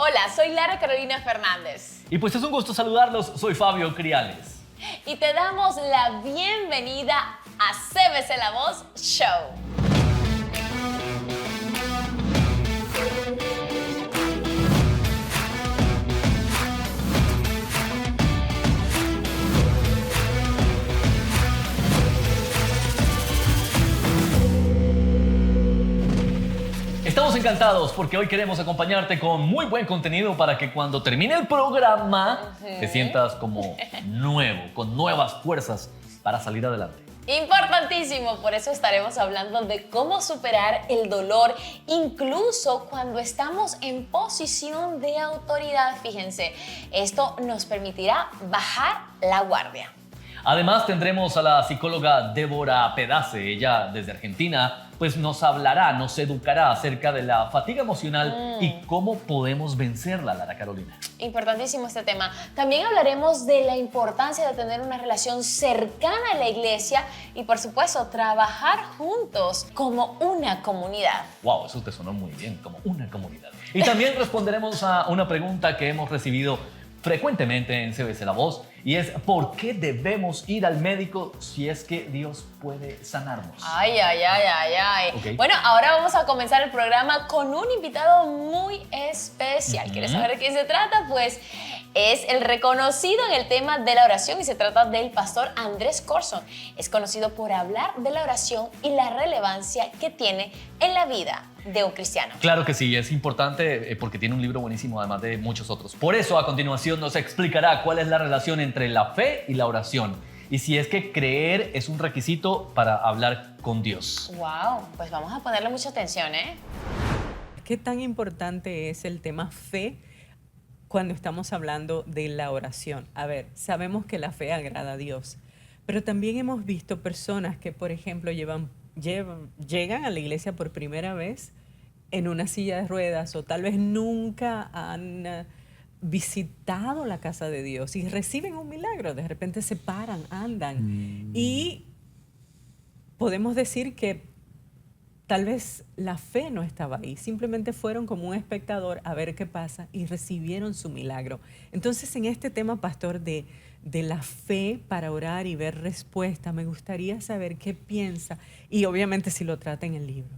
Hola, soy Lara Carolina Fernández. Y pues es un gusto saludarlos, soy Fabio Criales. Y te damos la bienvenida a CBC La Voz Show. Estamos encantados porque hoy queremos acompañarte con muy buen contenido para que cuando termine el programa te sientas como nuevo, con nuevas fuerzas para salir adelante. Importantísimo, por eso estaremos hablando de cómo superar el dolor, incluso cuando estamos en posición de autoridad. Fíjense, esto nos permitirá bajar la guardia. Además tendremos a la psicóloga Débora Pedace, ella desde Argentina, pues nos hablará, nos educará acerca de la fatiga emocional y cómo podemos vencerla, Lara Carolina. Importantísimo este tema. También hablaremos de la importancia de tener una relación cercana a la iglesia y, por supuesto, trabajar juntos como una comunidad. Wow, eso te sonó muy bien, como una comunidad. Y también responderemos a una pregunta que hemos recibido frecuentemente en CBC La Voz, y es ¿por qué debemos ir al médico si es que Dios puede sanarnos? Ay. Okay. Bueno, ahora vamos a comenzar el programa con un invitado muy especial. ¿Quieres saber de quién se trata? Pues es el reconocido en el tema de la oración y se trata del pastor Andrés Corson. Es conocido por hablar de la oración y la relevancia que tiene en la vida de un cristiano. Claro que sí, es importante porque tiene un libro buenísimo, además de muchos otros. Por eso, a continuación, nos explicará cuál es la relación entre la fe y la oración y si es que creer es un requisito para hablar con Dios. Wow, pues vamos a ponerle mucha atención, ¿eh? ¿Qué tan importante es el tema fe cuando estamos hablando de la oración? A ver, sabemos que la fe agrada a Dios, pero también hemos visto personas que, por ejemplo, llegan a la iglesia por primera vez en una silla de ruedas o tal vez nunca han visitado la casa de Dios y reciben un milagro. De repente se paran, andan y podemos decir que tal vez la fe no estaba ahí, simplemente fueron como un espectador a ver qué pasa y recibieron su milagro. Entonces, en este tema, pastor, de la fe para orar y ver respuesta, me gustaría saber qué piensa y obviamente si lo trata en el libro.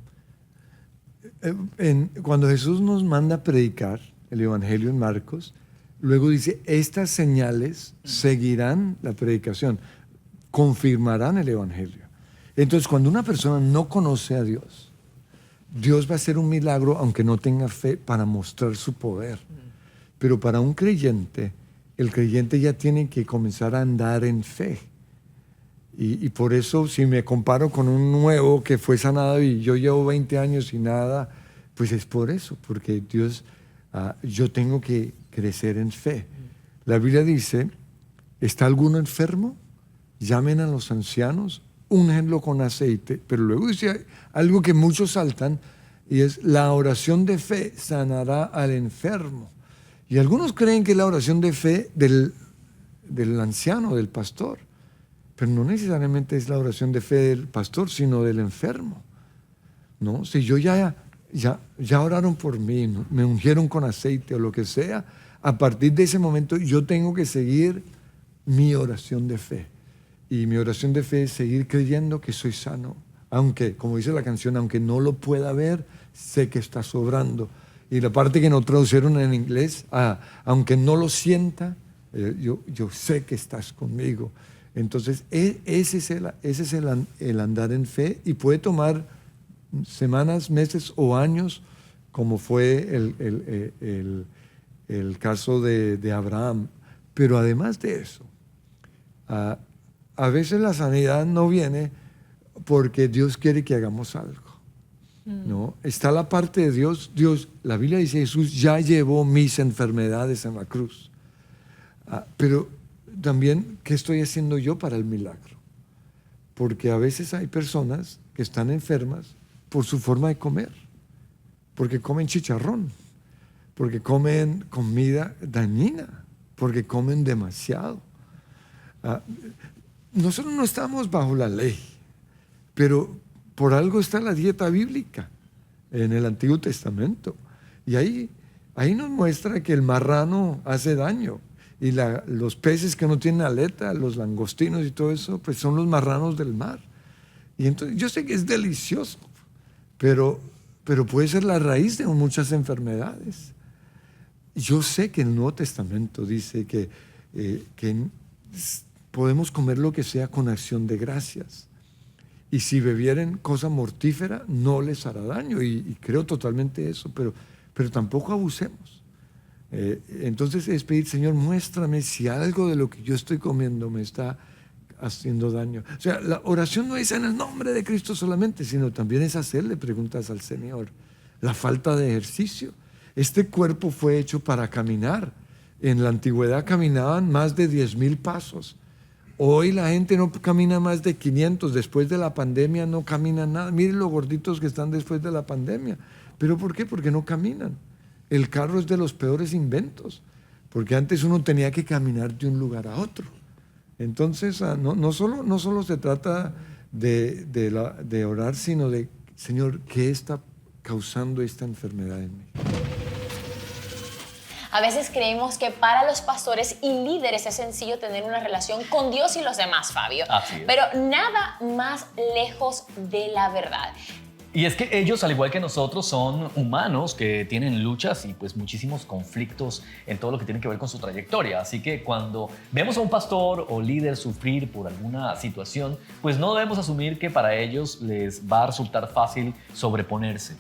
Cuando Jesús nos manda a predicar el Evangelio en Marcos, luego dice, estas señales seguirán la predicación, confirmarán el Evangelio. Entonces, cuando una persona no conoce a Dios, Dios va a hacer un milagro aunque no tenga fe para mostrar su poder. Pero para un creyente, el creyente ya tiene que comenzar a andar en fe. Y por eso, si me comparo con un nuevo que fue sanado y yo llevo 20 años y nada, pues es por eso, porque Dios, yo tengo que crecer en fe. La Biblia dice, ¿está alguno enfermo? Llamen a los ancianos, úngenlo con aceite. Pero luego dice algo que muchos saltan, y es la oración de fe sanará al enfermo. Y algunos creen que es la oración de fe del anciano, del pastor. Pero no necesariamente es la oración de fe del pastor, sino del enfermo. ¿No? Si yo ya oraron por mí, ¿no? Me ungieron con aceite o lo que sea, a partir de ese momento yo tengo que seguir mi oración de fe. Y mi oración de fe es seguir creyendo que soy sano. Aunque, como dice la canción, aunque no lo pueda ver, sé que está sobrando. Y la parte que no traducieron en inglés, aunque no lo sienta, yo sé que estás conmigo. Entonces, ese es el andar en fe y puede tomar semanas, meses o años, como fue el caso de Abraham. Pero además de eso, a veces la sanidad no viene porque Dios quiere que hagamos algo. ¿No? Está la parte de Dios. La Biblia dice, Jesús ya llevó mis enfermedades en la cruz. Pero también, ¿qué estoy haciendo yo para el milagro? Porque a veces hay personas que están enfermas por su forma de comer, porque comen chicharrón, porque comen comida dañina, porque comen demasiado. Nosotros no estamos bajo la ley, pero por algo está la dieta bíblica en el Antiguo Testamento. Y ahí ahí nos muestra que el marrano hace daño. Y los peces que no tienen aleta, los langostinos y todo eso, pues son los marranos del mar. Y entonces yo sé que es delicioso, pero puede ser la raíz de muchas enfermedades. Yo sé que el Nuevo Testamento dice que podemos comer lo que sea con acción de gracias. Y si bebieren cosa mortífera, no les hará daño. Y creo totalmente eso, pero tampoco abusemos. Entonces es pedir, Señor, muéstrame si algo de lo que yo estoy comiendo me está haciendo daño. O sea, la oración no es en el nombre de Cristo solamente, sino también es hacerle preguntas al Señor. La falta de ejercicio. Este cuerpo fue hecho para caminar. En la antigüedad caminaban más de 10,000 pasos. Hoy la gente no camina más de 500. Después de la pandemia no caminan nada. Miren los gorditos que están después de la pandemia. ¿Pero por qué? Porque no caminan. El carro es de los peores inventos, porque antes uno tenía que caminar de un lugar a otro. Entonces, no solo se trata de orar, sino de, Señor, ¿qué está causando esta enfermedad en mí? A veces creemos que para los pastores y líderes es sencillo tener una relación con Dios y los demás, Fabio. Así es. Pero nada más lejos de la verdad. Y es que ellos, al igual que nosotros, son humanos que tienen luchas y pues muchísimos conflictos en todo lo que tiene que ver con su trayectoria. Así que cuando vemos a un pastor o líder sufrir por alguna situación, pues no debemos asumir que para ellos les va a resultar fácil sobreponerse.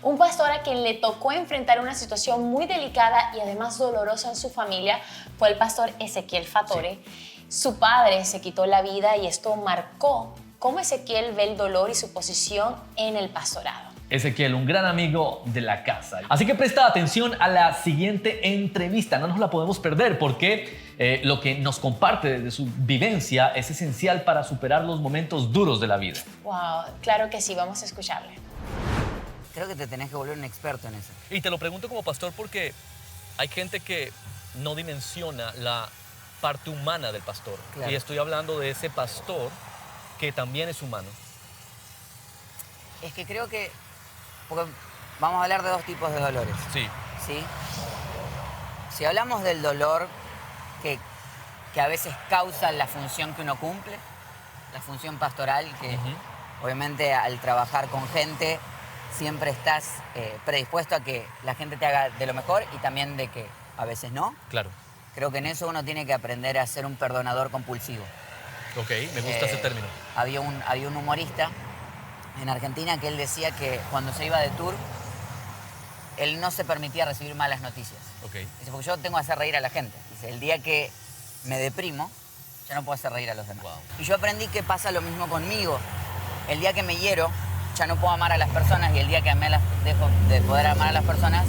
Un pastor a quien le tocó enfrentar una situación muy delicada y además dolorosa en su familia fue el pastor Ezequiel Fatore. Sí. Su padre se quitó la vida y esto marcó cómo Ezequiel ve el dolor y su posición en el pastorado. Ezequiel, un gran amigo de la casa. Así que presta atención a la siguiente entrevista, no nos la podemos perder porque lo que nos comparte de su vivencia es esencial para superar los momentos duros de la vida. Wow, claro que sí, vamos a escucharle. Creo que te tenés que volver un experto en eso. Y te lo pregunto como pastor porque hay gente que no dimensiona la parte humana del pastor. Claro. Y estoy hablando de ese pastor que también es humano. Es que creo que, porque vamos a hablar de dos tipos de dolores. Sí. ¿Sí? Si hablamos del dolor que a veces causa la función que uno cumple, la función pastoral, que obviamente al trabajar con gente siempre estás predispuesto a que la gente te haga de lo mejor y también de que a veces no. Claro. Creo que en eso uno tiene que aprender a ser un perdonador compulsivo. Ok, me gusta ese término. Había un humorista en Argentina que él decía que cuando se iba de tour, él no se permitía recibir malas noticias. Ok. Dice, porque yo tengo que hacer reír a la gente. Dice, el día que me deprimo, ya no puedo hacer reír a los demás. Wow. Y yo aprendí que pasa lo mismo conmigo. El día que me hiero, ya no puedo amar a las personas, y el día que dejo de poder amar a las personas,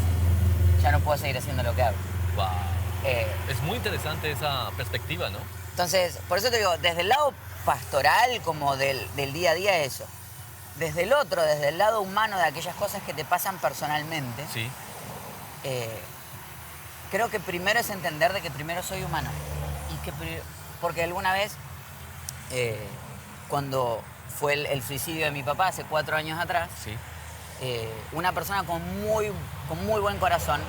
ya no puedo seguir haciendo lo que hago. Wow. Es muy interesante esa perspectiva, ¿no? Entonces, por eso te digo, desde el lado pastoral como del día a día eso. Desde el otro, desde el lado humano de aquellas cosas que te pasan personalmente, Sí. creo que primero es entender de que primero soy humano. Porque alguna vez, cuando fue el suicidio de mi papá hace 4 años atrás, Sí. una persona con muy buen corazón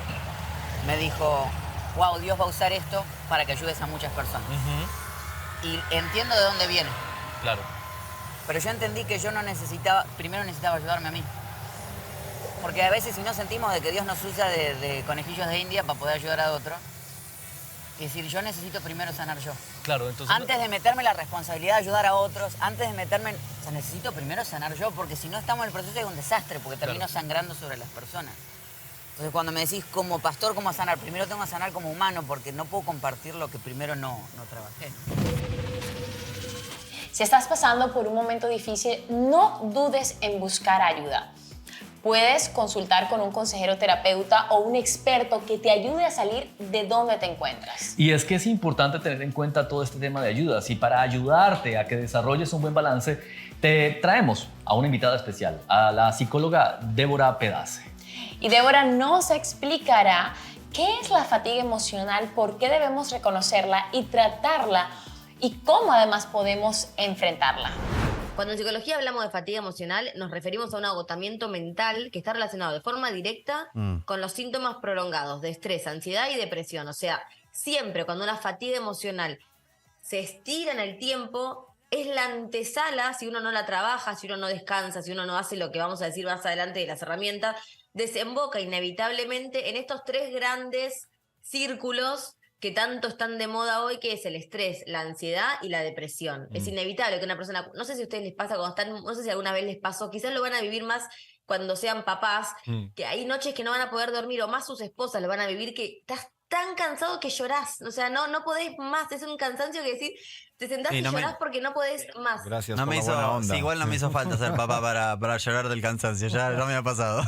me dijo, wow, Dios va a usar esto para que ayudes a muchas personas. Y entiendo de dónde viene. Claro. Pero yo entendí que yo primero necesitaba ayudarme a mí. Porque a veces si no sentimos de que Dios nos usa de conejillos de India para poder ayudar a otro, es decir, yo necesito primero sanar yo. Claro, entonces... Antes de meterme la responsabilidad de ayudar a otros, antes de meterme... O sea, necesito primero sanar yo, porque si no estamos en el proceso es un desastre, porque termino sangrando sobre las personas. Entonces cuando me decís como pastor, ¿cómo sanar? Primero tengo que sanar como humano, porque no puedo compartir lo que primero no trabajé. Si estás pasando por un momento difícil, no dudes en buscar ayuda. Puedes consultar con un consejero terapeuta o un experto que te ayude a salir de donde te encuentras. Y es que es importante tener en cuenta todo este tema de ayudas, y para ayudarte a que desarrolles un buen balance, te traemos a una invitada especial, a la psicóloga Débora Pedace. Y Débora nos explicará qué es la fatiga emocional, por qué debemos reconocerla y tratarla, y cómo además podemos enfrentarla. Cuando en psicología hablamos de fatiga emocional, nos referimos a un agotamiento mental que está relacionado de forma directa con los síntomas prolongados de estrés, ansiedad y depresión. O sea, siempre cuando una fatiga emocional se estira en el tiempo, es la antesala, si uno no la trabaja, si uno no descansa, si uno no hace lo que vamos a decir más adelante de las herramientas, desemboca inevitablemente en estos tres grandes círculos que tanto están de moda hoy, que es el estrés, la ansiedad y la depresión. Es inevitable que una persona, no sé si a ustedes les pasa cuando están, no sé si alguna vez les pasó, quizás lo van a vivir más cuando sean papás, que hay noches que no van a poder dormir, o más sus esposas lo van a vivir, que estás tan cansado que llorás, o sea, no podés más, es un cansancio que decir, te sentás Sí, y no me- llorás porque no podés más. Gracias No por me la buena hizo, onda. sí, igual no me hizo falta ser papá para llorar del cansancio, ya me ha pasado.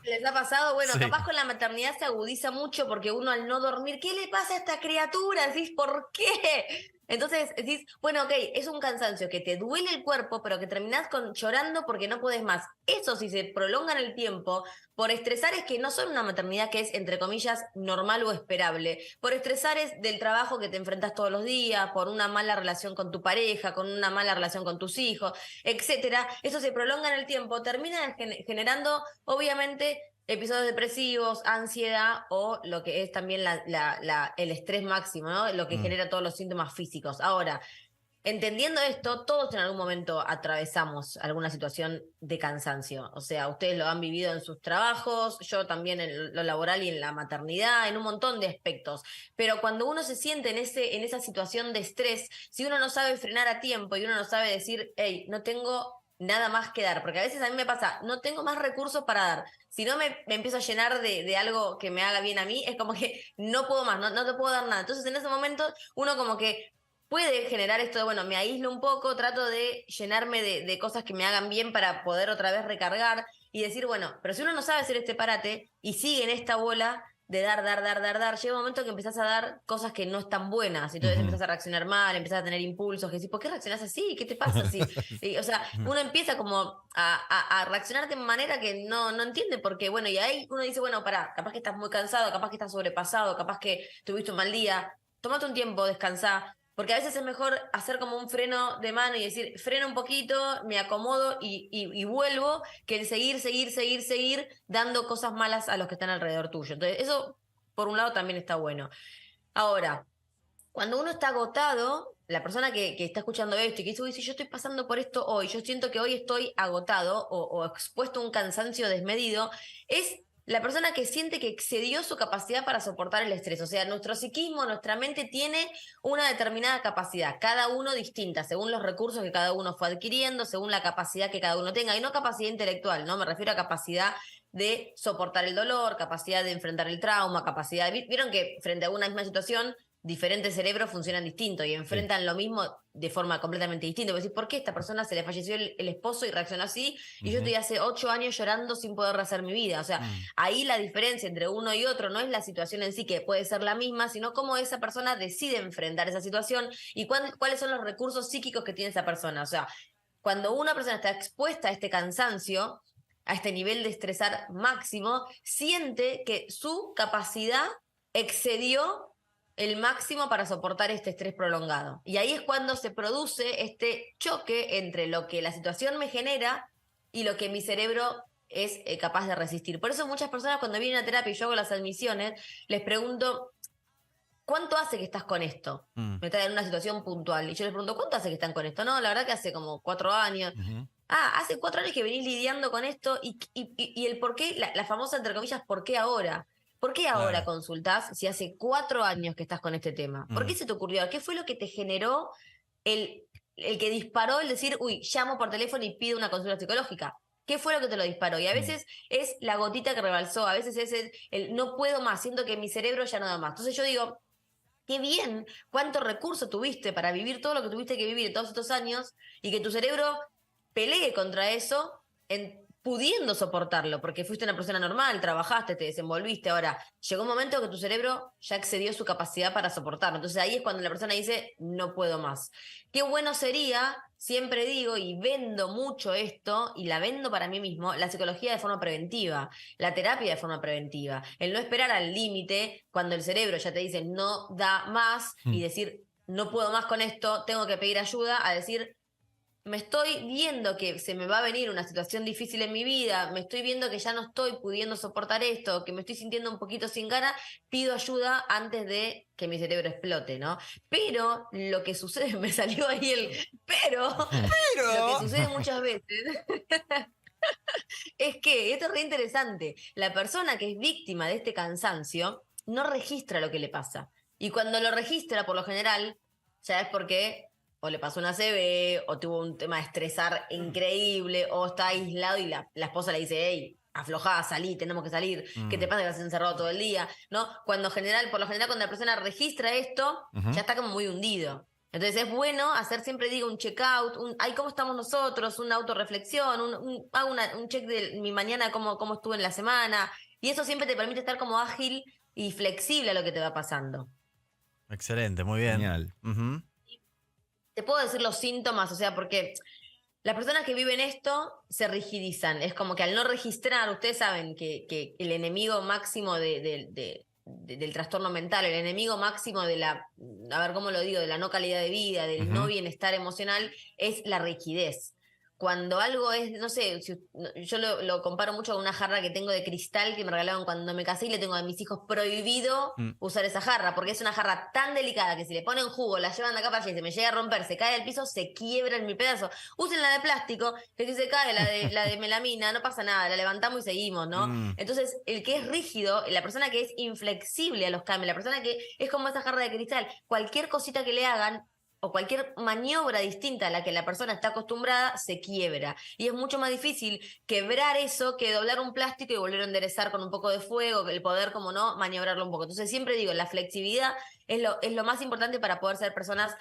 ¿Les ha pasado? Bueno, Sí. capaz con la maternidad se agudiza mucho porque uno al no dormir, ¿qué le pasa a esta criatura? Decís, ¿por qué? Entonces decís, bueno, ok, es un cansancio que te duele el cuerpo, pero que terminás llorando porque no podés más. Eso, si se prolonga en el tiempo, por estresares que no son una maternidad que es, entre comillas, normal o esperable, por estresares del trabajo que te enfrentas todos los días, por una mala relación con tu pareja, con una mala relación con tus hijos, etcétera, eso se prolonga en el tiempo, termina generando, obviamente, episodios depresivos, ansiedad o lo que es también el estrés máximo, ¿no? Lo que genera todos los síntomas físicos. Ahora, entendiendo esto, todos en algún momento atravesamos alguna situación de cansancio. O sea, ustedes lo han vivido en sus trabajos, yo también en lo laboral y en la maternidad, en un montón de aspectos. Pero cuando uno se siente en esa situación de estrés, si uno no sabe frenar a tiempo y uno no sabe decir, hey, no tengo nada más que dar, porque a veces a mí me pasa, no tengo más recursos para dar. Si no me empiezo a llenar de algo que me haga bien a mí, es como que no puedo más, no te puedo dar nada. Entonces en ese momento uno como que puede generar esto de, bueno, me aíslo un poco, trato de llenarme de cosas que me hagan bien para poder otra vez recargar y decir, bueno, pero si uno no sabe hacer este parate y sigue en esta bola de dar, llega un momento que empezás a dar cosas que no están buenas, entonces empezás a reaccionar mal, empezás a tener impulsos, que decís, ¿por qué reaccionás así? ¿Qué te pasa así? Y, o sea, uno empieza como a reaccionar de manera que no entiende por qué, bueno, y ahí uno dice, bueno, pará, capaz que estás muy cansado, capaz que estás sobrepasado, capaz que tuviste un mal día, tómate un tiempo, descansá, porque a veces es mejor hacer como un freno de mano y decir, freno un poquito, me acomodo y vuelvo, que el seguir dando cosas malas a los que están alrededor tuyo. Entonces, eso, por un lado, también está bueno. Ahora, cuando uno está agotado, la persona que está escuchando esto y que dice, uy, si yo estoy pasando por esto hoy, yo siento que hoy estoy agotado o expuesto a un cansancio desmedido, es la persona que siente que excedió su capacidad para soportar el estrés. O sea, nuestro psiquismo, nuestra mente tiene una determinada capacidad, cada uno distinta, según los recursos que cada uno fue adquiriendo, según la capacidad que cada uno tenga, y no capacidad intelectual, ¿no? Me refiero a capacidad de soportar el dolor, capacidad de enfrentar el trauma, capacidad vieron que frente a una misma situación, diferentes cerebros funcionan distinto y enfrentan lo mismo de forma completamente distinta. Vos decís, ¿por qué a esta persona se le falleció el esposo y reaccionó así? Y yo estoy hace 8 años llorando sin poder rehacer mi vida. O sea, ahí la diferencia entre uno y otro no es la situación en sí, que puede ser la misma, sino cómo esa persona decide enfrentar esa situación y cuáles son los recursos psíquicos que tiene esa persona. O sea, cuando una persona está expuesta a este cansancio, a este nivel de estresar máximo, siente que su capacidad excedió el máximo para soportar este estrés prolongado. Y ahí es cuando se produce este choque entre lo que la situación me genera y lo que mi cerebro es capaz de resistir. Por eso muchas personas cuando vienen a terapia y yo hago las admisiones, les pregunto, ¿cuánto hace que estás con esto? Me está en una situación puntual. Y yo les pregunto, ¿cuánto hace que están con esto? No, la verdad que hace como 4 años. Hace 4 años que venís lidiando con esto y el por qué, la famosa, entre comillas, ¿por qué ahora? ¿Por qué ahora consultás si hace 4 años que estás con este tema? ¿Por qué se te ocurrió? ¿Qué fue lo que te generó el que disparó el decir, uy, llamo por teléfono y pido una consulta psicológica? ¿Qué fue lo que te lo disparó? Y a veces es la gotita que rebalsó, a veces es el no puedo más, siento que mi cerebro ya no da más. Entonces yo digo, qué bien, cuánto recurso tuviste para vivir todo lo que tuviste que vivir en todos estos años y que tu cerebro pelee contra eso pudiendo soportarlo, porque fuiste una persona normal, trabajaste, te desenvolviste. Ahora, llegó un momento que tu cerebro ya excedió su capacidad para soportarlo. Entonces ahí es cuando la persona dice, no puedo más. Qué bueno sería, siempre digo, y vendo mucho esto, y la vendo para mí mismo, la psicología de forma preventiva, la terapia de forma preventiva, el no esperar al límite cuando el cerebro ya te dice, no da más, y decir, no puedo más con esto, tengo que pedir ayuda, a decir, me estoy viendo que se me va a venir una situación difícil en mi vida, me estoy viendo que ya no estoy pudiendo soportar esto, que me estoy sintiendo un poquito sin ganas, pido ayuda antes de que mi cerebro explote, ¿no? Pero lo que sucede, me salió ahí pero, lo que sucede muchas veces es que, esto es re interesante, la persona que es víctima de este cansancio no registra lo que le pasa. Y cuando lo registra, por lo general, ya es porque o le pasó una ACV, o tuvo un tema de estresar increíble, o está aislado y la esposa le dice, hey, aflojá, salí, tenemos que salir, ¿qué te pasa que estás encerrado todo el día? ¿No? Por lo general, cuando la persona registra esto, ya está como muy hundido. Entonces es bueno hacer, siempre digo, un check-out, ay, ¿cómo estamos nosotros? Una autorreflexión, hago un check de mi mañana, cómo estuve en la semana, y eso siempre te permite estar como ágil y flexible a lo que te va pasando. Excelente, muy bien. Genial. Te puedo decir los síntomas, o sea, porque las personas que viven esto se rigidizan. Es como que al no registrar, ustedes saben que el enemigo máximo del trastorno mental, el enemigo máximo de a ver cómo lo digo, de la no calidad de vida, del no bienestar emocional, es la rigidez. Cuando algo es, no sé, yo lo comparo mucho con una jarra que tengo de cristal que me regalaron cuando me casé y le tengo a mis hijos prohibido usar esa jarra, porque es una jarra tan delicada que si le ponen jugo, la llevan de acá para allá y se me llega a romper, se cae al piso, se quiebra en mil pedazos. Usen la de plástico, que si se cae la de melamina, no pasa nada, la levantamos y seguimos, ¿no? Entonces, el que es rígido, la persona que es inflexible a los cambios, la persona que es como esa jarra de cristal, cualquier cosita que le hagan, o cualquier maniobra distinta a la que la persona está acostumbrada, se quiebra. Y es mucho más difícil quebrar eso que doblar un plástico y volver a enderezar con un poco de fuego, el poder, como no, maniobrarlo un poco. Entonces siempre digo, la flexibilidad es lo más importante para poder ser personas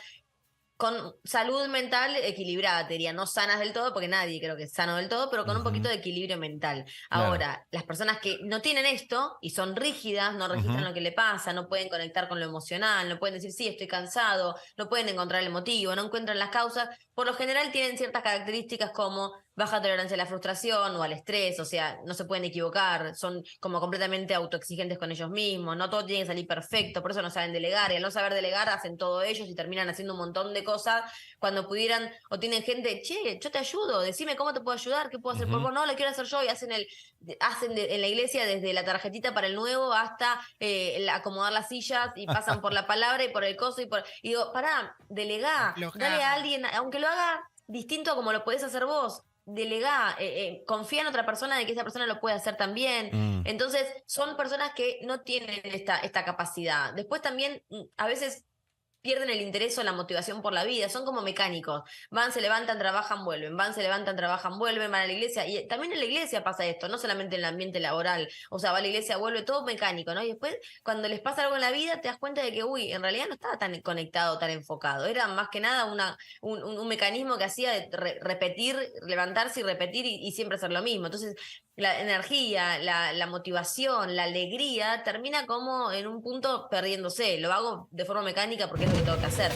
con salud mental equilibrada, te diría, no sanas del todo, porque nadie creo que es sano del todo, pero con un poquito de equilibrio mental. Claro. Ahora, las personas que no tienen esto y son rígidas, no registran lo que le pasa, no pueden conectar con lo emocional, no pueden decir, sí, estoy cansado, no pueden encontrar el motivo, no encuentran las causas, por lo general tienen ciertas características como baja tolerancia a la frustración o al estrés, o sea, no se pueden equivocar, son como completamente autoexigentes con ellos mismos, no todo tiene que salir perfecto, por eso no saben delegar, y al no saber delegar hacen todo ellos y terminan haciendo un montón de cosas cuando pudieran, o tienen gente, che, yo te ayudo, decime cómo te puedo ayudar, qué puedo hacer por vos, no, lo quiero hacer yo, y hacen en la iglesia desde la tarjetita para el nuevo hasta acomodar las sillas, y pasan por la palabra y por el coso, y digo, pará, delegá, dale a alguien, aunque lo haga distinto a como lo podés hacer vos, delegá, confía en otra persona de que esa persona lo puede hacer también. Entonces, son personas que no tienen esta capacidad. Después también, a veces pierden el interés o la motivación por la vida, son como mecánicos, van, se levantan, trabajan, vuelven, van, se levantan, trabajan, vuelven, van a la iglesia, y también en la iglesia pasa esto, no solamente en el ambiente laboral, o sea, va a la iglesia, vuelve, todo mecánico, ¿no? Y después, cuando les pasa algo en la vida, te das cuenta de que, uy, en realidad no estaba tan conectado, tan enfocado, era más que nada un mecanismo que hacía de repetir, levantarse y repetir y siempre hacer lo mismo. Entonces, la energía, la motivación, la alegría, termina como en un punto perdiéndose. Lo hago de forma mecánica porque es lo que tengo que hacer.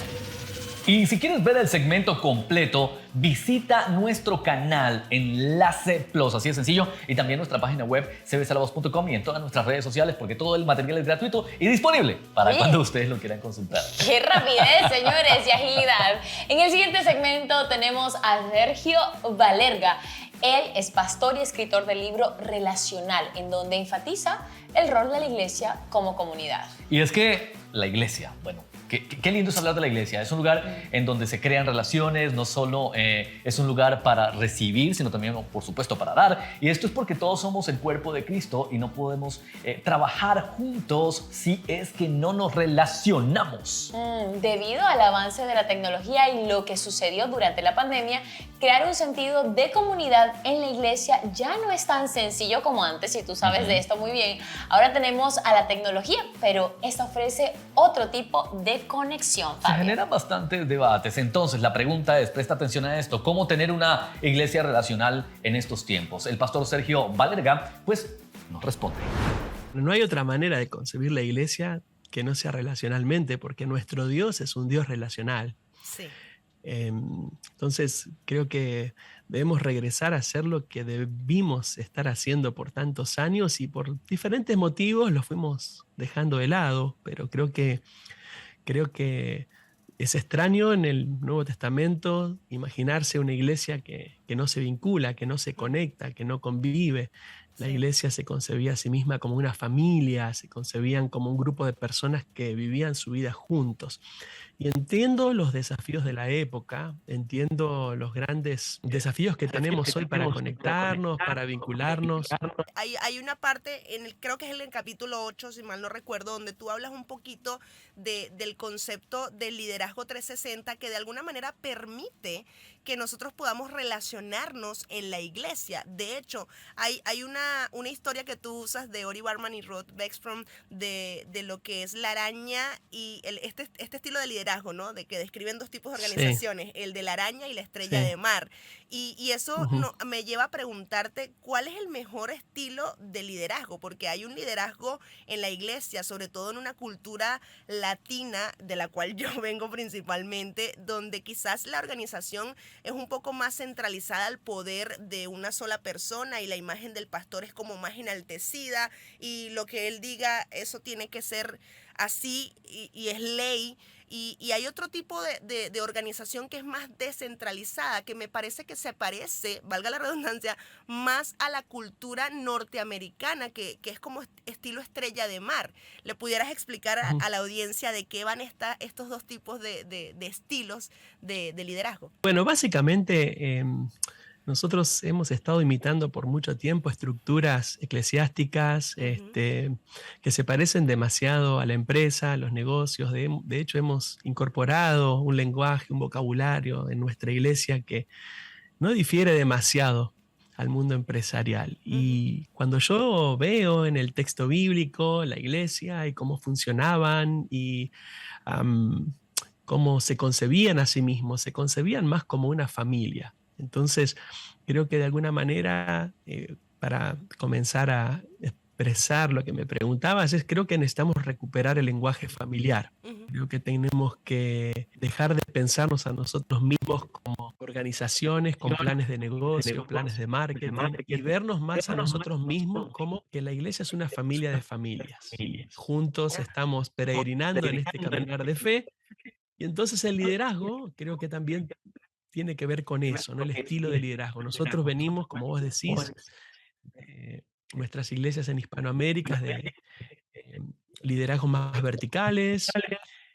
Y si quieres ver el segmento completo, visita nuestro canal Enlace Plus, así de sencillo, y también nuestra página web cbsalavoz.com y en todas nuestras redes sociales, porque todo el material es gratuito y disponible para cuando ustedes lo quieran consultar. ¡Qué rapidez, señores, y agilidad! En el siguiente segmento tenemos a Sergio Valerga. Él es pastor y escritor del libro Relacional, en donde enfatiza el rol de la iglesia como comunidad. Y es que la iglesia, bueno, qué lindo es hablar de la iglesia. Es un lugar en donde se crean relaciones, no solo es un lugar para recibir, sino también, por supuesto, para dar. Y esto es porque todos somos el cuerpo de Cristo y no podemos trabajar juntos si es que no nos relacionamos. Debido al avance de la tecnología y lo que sucedió durante la pandemia, crear un sentido de comunidad en la iglesia ya no es tan sencillo como antes, y tú sabes de esto muy bien. Ahora tenemos a la tecnología, pero esta ofrece otro tipo de conexión, Fabio. Se generan bastantes debates. Entonces, la pregunta es, presta atención a esto, ¿cómo tener una iglesia relacional en estos tiempos? El pastor Sergio Valerga, pues, nos responde. No hay otra manera de concebir la iglesia que no sea relacionalmente, porque nuestro Dios es un Dios relacional. Sí. Entonces, creo que debemos regresar a hacer lo que debimos estar haciendo por tantos años, y por diferentes motivos lo fuimos dejando de lado, pero creo que Es extraño en el Nuevo Testamento imaginarse una iglesia que no se vincula, que no se conecta, que no convive. La iglesia se concebía a sí misma como una familia, se concebían como un grupo de personas que vivían su vida juntos. Y entiendo los desafíos de la época, entiendo los grandes desafíos que tenemos hoy para conectarnos, para vincularnos. Hay una parte, creo que es en el capítulo 8, si mal no recuerdo, donde tú hablas un poquito del concepto del liderazgo 360 que de alguna manera permite que nosotros podamos relacionarnos en la iglesia. De hecho, hay una historia que tú usas de Ori Barman y Rod Beckstrom de lo que es la araña y este estilo de liderazgo, ¿no? De que describen dos tipos de organizaciones, el de la araña y la estrella de mar. Y eso me lleva a preguntarte cuál es el mejor estilo de liderazgo, porque hay un liderazgo en la iglesia, sobre todo en una cultura latina, de la cual yo vengo principalmente, donde quizás la organización es un poco más centralizada al poder de una sola persona y la imagen del pastor es como más enaltecida y lo que él diga, eso tiene que ser así y es ley. Y hay otro tipo de organización que es más descentralizada, que me parece que se parece, valga la redundancia, más a la cultura norteamericana, que es como estilo estrella de mar. ¿Le pudieras explicar a la audiencia de qué van estos dos tipos de estilos de liderazgo? Bueno, básicamente nosotros hemos estado imitando por mucho tiempo estructuras eclesiásticas que se parecen demasiado a la empresa, a los negocios. De hecho, hemos incorporado un lenguaje, un vocabulario en nuestra iglesia que no difiere demasiado al mundo empresarial. Y cuando yo veo en el texto bíblico la iglesia y cómo funcionaban y cómo se concebían a sí mismos, se concebían más como una familia. Entonces, creo que de alguna manera, para comenzar a expresar lo que me preguntabas, creo que necesitamos recuperar el lenguaje familiar. Creo que tenemos que dejar de pensarnos a nosotros mismos como organizaciones con planes de negocio, planes de marketing, y vernos más a nosotros mismos como que la iglesia es una familia de familias. Juntos estamos peregrinando en este caminar de fe, y entonces el liderazgo creo que también tiene que ver con eso, ¿no? El estilo de liderazgo. Nosotros venimos, como vos decís, nuestras iglesias en Hispanoamérica de liderazgos más verticales,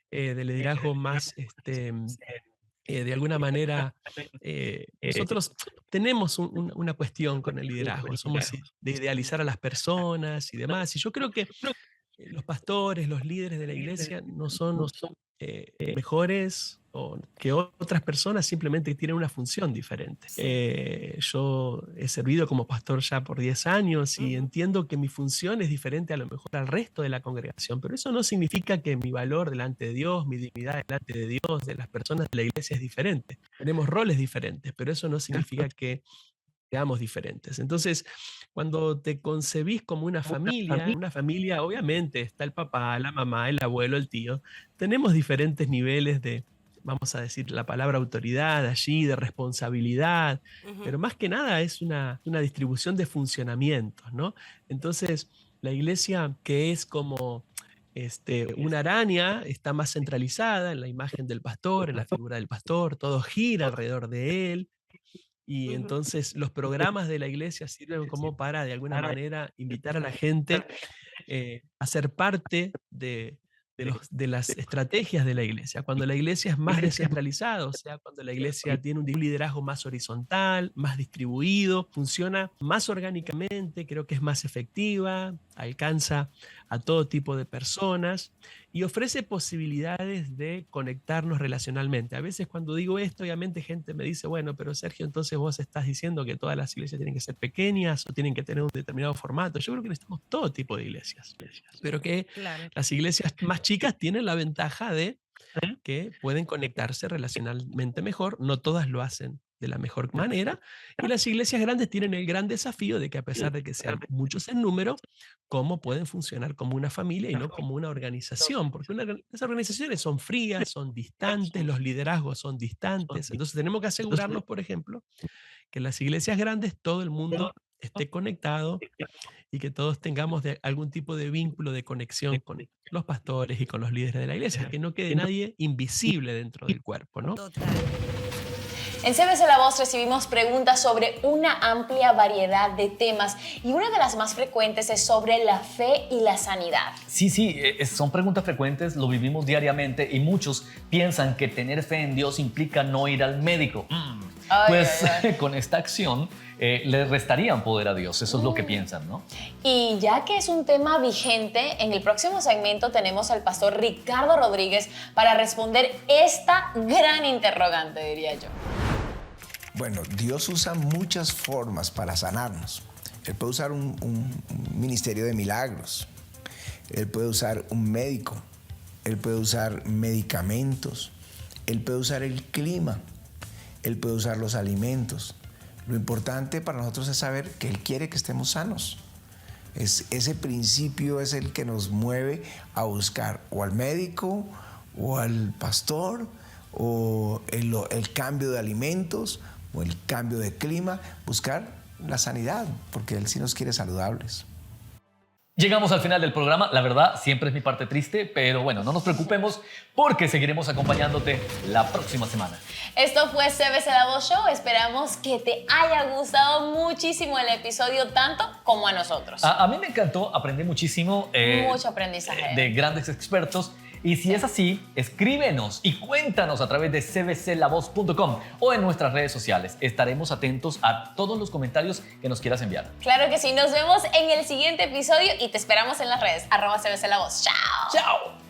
de liderazgo más, de alguna manera, nosotros tenemos una cuestión con el liderazgo, somos de idealizar a las personas y demás, y yo creo que los pastores, los líderes de la iglesia no son mejores que otras personas, simplemente tienen una función diferente. Yo he servido como pastor ya por 10 años y entiendo que mi función es diferente a lo mejor al resto de la congregación, pero eso no significa que mi valor delante de Dios, mi dignidad delante de Dios, de las personas de la iglesia es diferente. Tenemos roles diferentes, pero eso no significa que seamos diferentes. Entonces, cuando te concebís como una familia obviamente está el papá, la mamá, el abuelo, el tío. Tenemos diferentes niveles de, vamos a decir la palabra autoridad allí, de responsabilidad, pero más que nada es una distribución de funcionamientos, ¿no? Entonces, la iglesia que es como una araña está más centralizada en la imagen del pastor, en la figura del pastor, todo gira alrededor de él. Y entonces los programas de la iglesia sirven como para, de alguna manera, invitar a la gente a ser parte de las estrategias de la iglesia. Cuando la iglesia es más descentralizada, o sea, cuando la iglesia tiene un liderazgo más horizontal, más distribuido, funciona más orgánicamente, creo que es más efectiva, alcanza a todo tipo de personas y ofrece posibilidades de conectarnos relacionalmente. A veces cuando digo esto, obviamente gente me dice, bueno, pero Sergio, entonces vos estás diciendo que todas las iglesias tienen que ser pequeñas o tienen que tener un determinado formato. Yo creo que necesitamos todo tipo de iglesias, pero que las iglesias más chicas tienen la ventaja de que pueden conectarse relacionalmente mejor, no todas lo hacen de la mejor manera, y las iglesias grandes tienen el gran desafío de que a pesar de que sean muchos en número, cómo pueden funcionar como una familia y no como una organización, porque las organizaciones son frías, son distantes, los liderazgos son distantes, entonces tenemos que asegurarnos, por ejemplo, que en las iglesias grandes todo el mundo esté conectado y que todos tengamos algún tipo de vínculo de conexión con los pastores y con los líderes de la iglesia, que no quede nadie invisible dentro del cuerpo, ¿no? Total. En CBC La Voz recibimos preguntas sobre una amplia variedad de temas y una de las más frecuentes es sobre la fe y la sanidad. Sí, son preguntas frecuentes, lo vivimos diariamente y muchos piensan que tener fe en Dios implica no ir al médico. Con esta acción le restarían poder a Dios, eso es lo que piensan, ¿no? Y ya que es un tema vigente, en el próximo segmento tenemos al pastor Ricardo Rodríguez para responder esta gran interrogante, diría yo. Bueno, Dios usa muchas formas para sanarnos. Él puede usar un ministerio de milagros. Él puede usar un médico. Él puede usar medicamentos. Él puede usar el clima. Él puede usar los alimentos. Lo importante para nosotros es saber que Él quiere que estemos sanos. Ese principio es el que nos mueve a buscar o al médico o al pastor o el cambio de alimentos o el cambio de clima, buscar la sanidad, porque Él sí nos quiere saludables. Llegamos al final del programa, la verdad siempre es mi parte triste, pero bueno, no nos preocupemos porque seguiremos acompañándote la próxima semana. Esto fue CBC La Voz Show, esperamos que te haya gustado muchísimo el episodio tanto como a nosotros. A mí me encantó, aprendí muchísimo. Mucho aprendizaje. De grandes expertos. Y si es así, escríbenos y cuéntanos a través de cbclavoz.com o en nuestras redes sociales. Estaremos atentos a todos los comentarios que nos quieras enviar. Claro que sí, nos vemos en el siguiente episodio y te esperamos en las redes. @CBC La Voz. ¡Chao! ¡Chao!